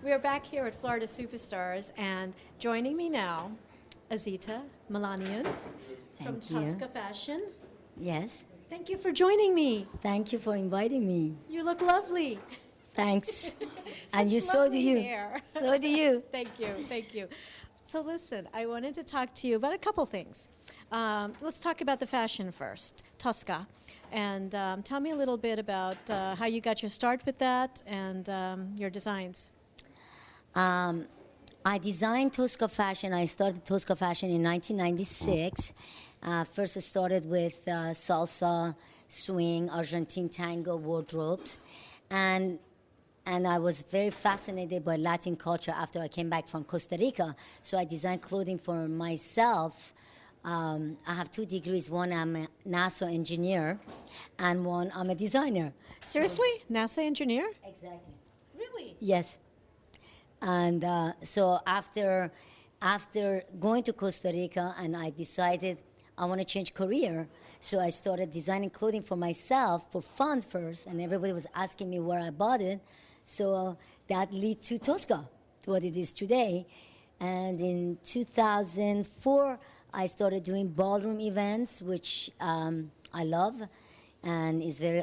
We are back here at Florida Superstars, and joining me now, Azita Milanian from Thank you. Toscafashion. Yes. Thank you for joining me. Thank you for inviting me. You look lovely. Thanks. And Such you, so do lovely you. hair. So do you. Thank you, thank you. So listen, I wanted to talk to you about a couple things. Let's talk about the fashion first, Tosca. And tell me a little bit about how you got your start with that and your designs. I designed Toscafashion. I started Toscafashion in 1996. First I started with salsa, swing, Argentine tango wardrobes. And I was very fascinated by Latin culture after I came back from Costa Rica. So I designed clothing for myself. I have 2 degrees. One, I'm a NASA engineer, and one, I'm a designer. Seriously? NASA engineer? Exactly. Really? Yes. And so after going to Costa Rica, and I decided I want to change career, so I started designing clothing for myself for fun first, and everybody was asking me where I bought it. So that led to Tosca, to what it is today. And in 2004, I started doing ballroom events, which I love, and is very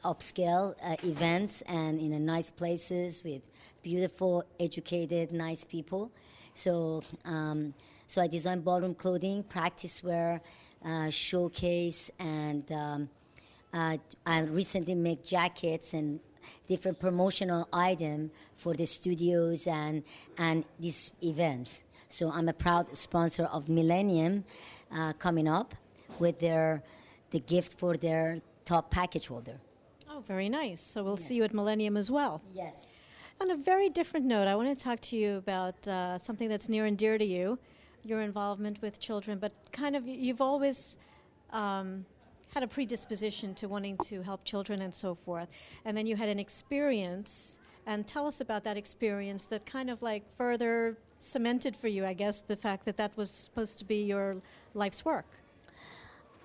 upscale events and in a nice places with beautiful, educated, nice people. So so I design ballroom clothing, practice wear, showcase, and I recently make jackets and different promotional item for the studios and this event. So I'm a proud sponsor of Millennium coming up with the gift for their top package holder. Oh, very nice. So we'll Yes. see you at Millennium as well. Yes. On a very different note, I want to talk to you about something that's near and dear to you, your involvement with children, but kind of you've always had a predisposition to wanting to help children and so forth. And then you had an experience, and tell us about that experience that kind of like further cemented for you, I guess, the fact that that was supposed to be your life's work.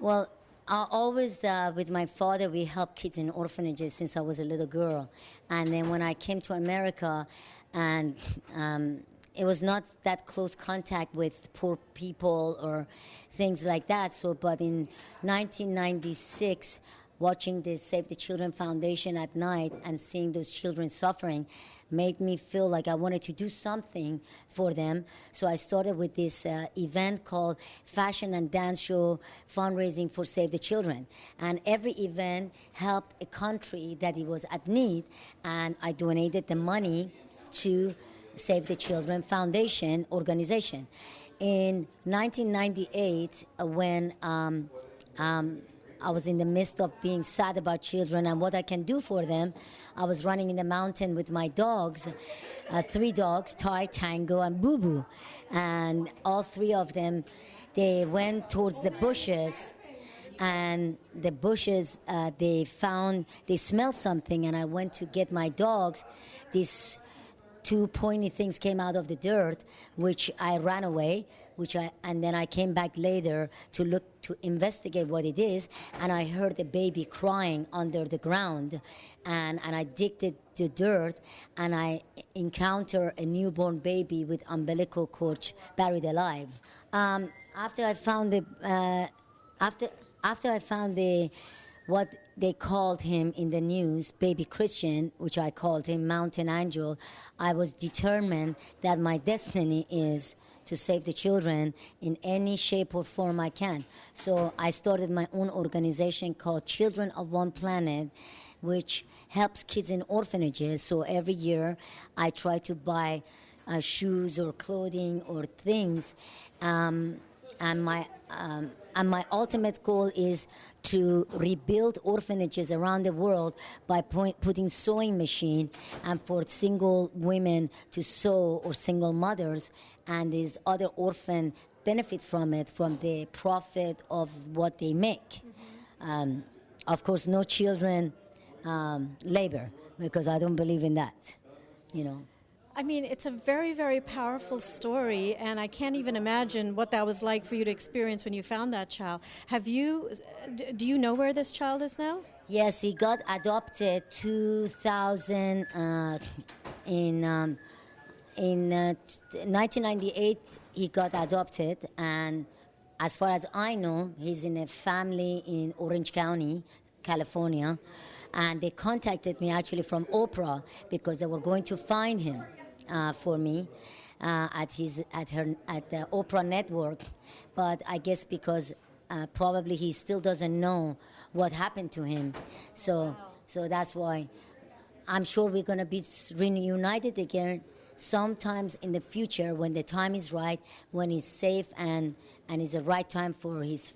Well, I always, with my father, we helped kids in orphanages since I was a little girl. And then when I came to America, and it was not that close contact with poor people or things like that. So, but in 1996, watching the Save the Children Foundation at night and seeing those children suffering made me feel like I wanted to do something for them. So I started with this event called Fashion and Dance Show Fundraising for Save the Children. And every event helped a country that it was at need, and I donated the money to Save the Children Foundation organization. In 1998, when I was in the midst of being sad about children and what I can do for them, I was running in the mountain with my dogs, 3 dogs, Ty, Tango, and Boo Boo. And all 3 of them, they went towards the bushes, and the bushes, they smelled something, and I went to get my dogs. These 2 pointy things came out of the dirt, which I ran away, and then I came back later to investigate what it is, and I heard a baby crying under the ground, and I digged the dirt, and I encountered a newborn baby with umbilical cord buried alive. After I found what they called him in the news, Baby Christian, which I called him Mountain Angel, I was determined that my destiny is to save the children in any shape or form I can. So I started my own organization called Children of One Planet, which helps kids in orphanages. So every year I try to buy shoes or clothing or things, and my ultimate goal is to rebuild orphanages around the world by putting sewing machine and for single women to sew or single mothers, and these other orphan benefit from it, from the profit of what they make. Of course, no children labor, because I don't believe in that, you know. I mean, it's a very, very powerful story, and I can't even imagine what that was like for you to experience when you found that child. Do you know where this child is now? Yes, he got adopted 2000 In 1998, he got adopted, and as far as I know, he's in a family in Orange County, California, and they contacted me actually from Oprah because they were going to find him for me at the Oprah network, but I guess because probably he still doesn't know what happened to him, so that's why I'm sure we're going to be reunited again sometimes in the future when the time is right, when he's safe and it's the right time for his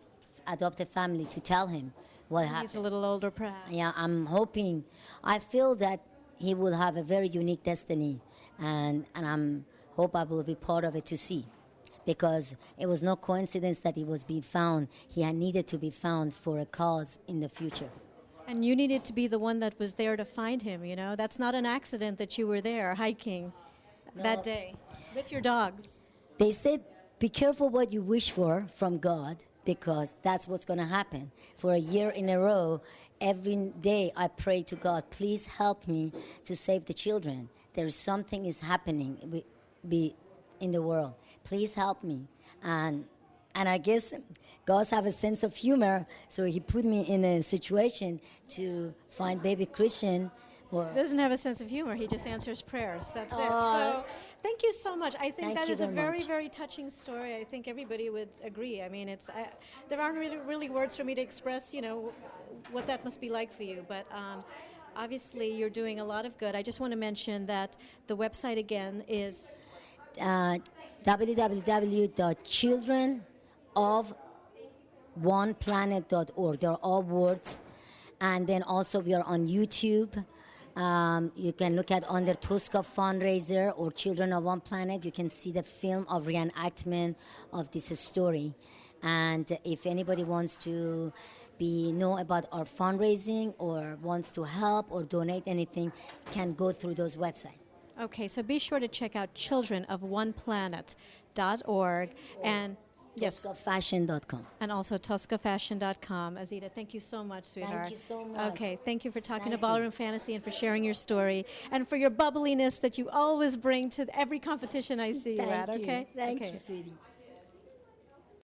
adopted family to tell him what happened. He's a little older, perhaps. Yeah, I'm hoping. I feel that he will have a very unique destiny, and I'm hope I will be part of it to see, because it was no coincidence that he was being found. He had needed to be found for a cause in the future. And you needed to be the one that was there to find him, That's not an accident that you were there hiking that day with your dogs. They said, be careful what you wish for from God, because that's what's going to happen. For a year in a row, every day I pray to God, please help me to save the children. There is something is happening in the world. Please help me. And I guess God have a sense of humor, so he put me in a situation to find baby Christian. Doesn't have a sense of humor. He just answers prayers. That's it. So thank you so much. I think that is a very, very touching story. I think everybody would agree. I mean, there aren't really words for me to express, what that must be like for you. But obviously, you're doing a lot of good. I just want to mention that the website again is www.childrenofOnePlanet.org. They're all words. And then also we are on YouTube. You can look at under Tosca Fundraiser or Children of One Planet. You can see the film of reenactment of this story. And if anybody wants to know about our fundraising or wants to help or donate anything, can go through those websites. Okay, so be sure to check out childrenofoneplanet.org and Toscafashion.com. And also Toscafashion.com. Azita, thank you so much, sweetheart. Thank you so much. Okay, thank you for talking to Ballroom Fantasy and for sharing your story and for your bubbliness that you always bring to every competition I see you at, okay? Thank you, sweetie.